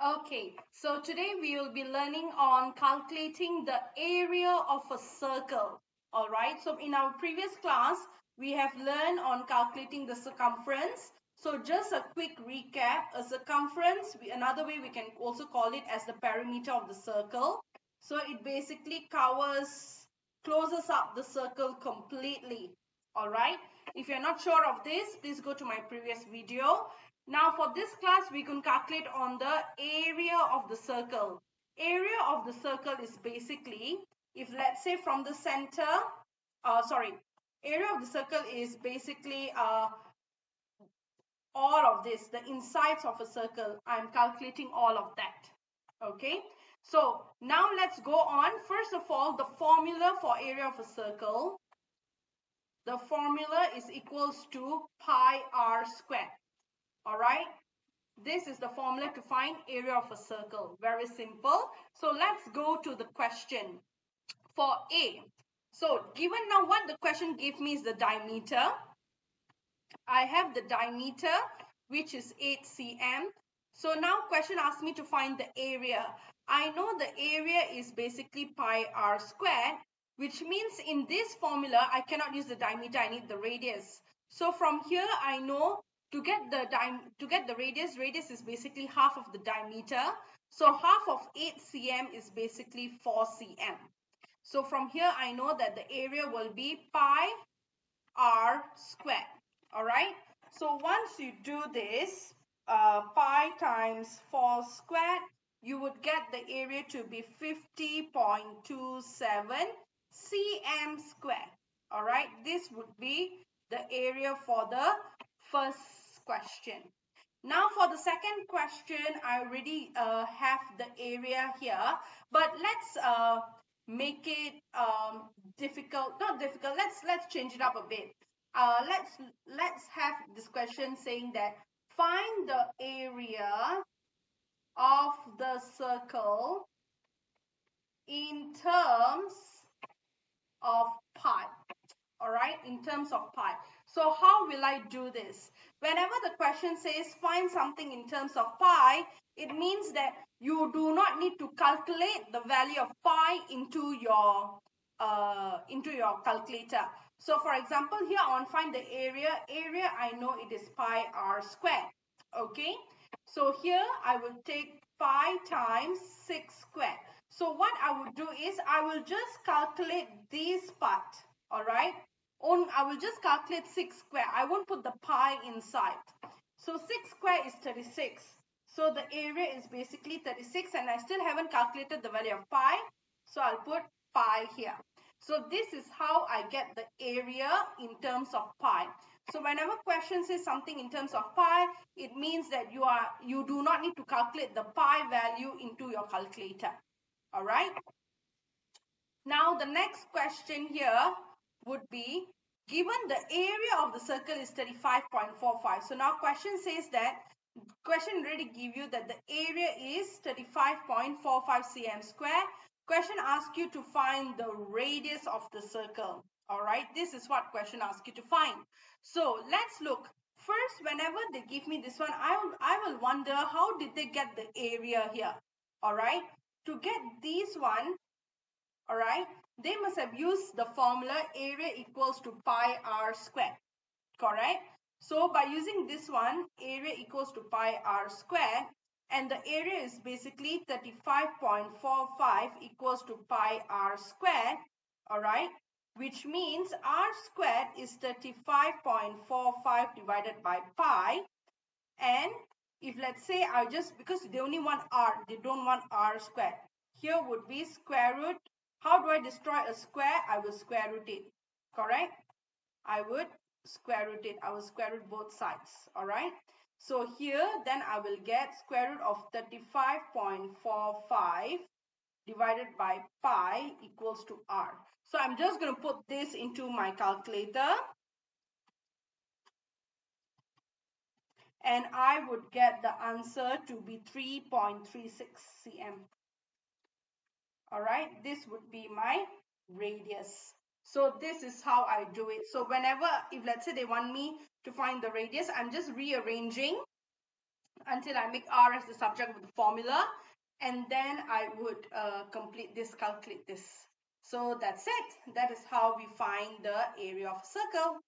Okay, so today we will be learning on calculating the area of a circle. All right, so in our previous class, we have learned on calculating the circumference. So just a quick recap, a circumference, another way we can also call it as the perimeter of the circle. So it basically closes up the circle completely. All right, if you're not sure of this, please go to my previous video. Now for this class, we can calculate on the area of the circle. Area of the circle is basically, if let's say from the center, sorry, area of the circle is basically all of this, the insides of a circle. I'm calculating all of that. Okay. So now let's go on. First of all, the formula for area of a circle. The formula is equals to pi r squared. All right. This is the formula to find area of a circle. Very simple. So let's go to the question for A. So given now what the question gave me is the diameter. I have the diameter which is 8 cm. So now question asks me to find the area. I know the area is basically pi r squared, which means in this formula I cannot use the diameter, I need the radius. So from here I know to get the radius is basically half of the diameter. So half of 8 cm is basically 4 cm. So from here I know that the area will be pi r squared. All right. So once you do this, pi times 4 squared, you would get the area to be 50.27 cm squared. All right. This would be the area for the first question. Now for the second question, I already have the area here, but let's make it difficult. Not difficult. Let's change it up a bit. Let's have this question saying that find the area of the circle in terms of pi. All right, in terms of pi. So how will I do this? Whenever the question says find something in terms of pi, it means that you do not need to calculate the value of pi into your calculator. So for example, here I want to find the area. Area, I know it is pi r squared. Okay, so here I will take pi times 6 squared. So what I would do is I will just calculate this part. All right, I will just calculate 6 square. I won't put the pi inside. So 6 square is 36. So the area is basically 36 and I still haven't calculated the value of pi. So I'll put pi here. So this is how I get the area in terms of pi. So whenever question says something in terms of pi, it means that you do not need to calculate the pi value into your calculator. All right. Now the next question here would be given the area of the circle is 35.45. So now question says that question already give you that the area is 35.45 cm square. Question asks you to find the radius of the circle. All right, this is what question asks you to find. So let's look. First, whenever they give me this one, I will wonder how did they get the area here. All right, to get this one, all right, they must have used the formula area equals to pi r squared, correct? So by using this one, area equals to pi r squared, and the area is basically 35.45 equals to pi r squared, all right, which means r squared is 35.45 divided by pi. And if let's say I just, because they only want r, they don't want r squared, here would be square root. How do I destroy a square? I will square root it, correct? I would square root it. I will square root both sides, all right? So here then I will get square root of 35.45 divided by pi equals to r. So I'm just going to put this into my calculator. And I would get the answer to be 3.36 cm. All right, this would be my radius. So this is how I do it. So whenever, if let's say they want me to find the radius, I'm just rearranging until I make R as the subject of the formula, and then I would complete this, calculate this. So that's it. That is how we find the area of a circle.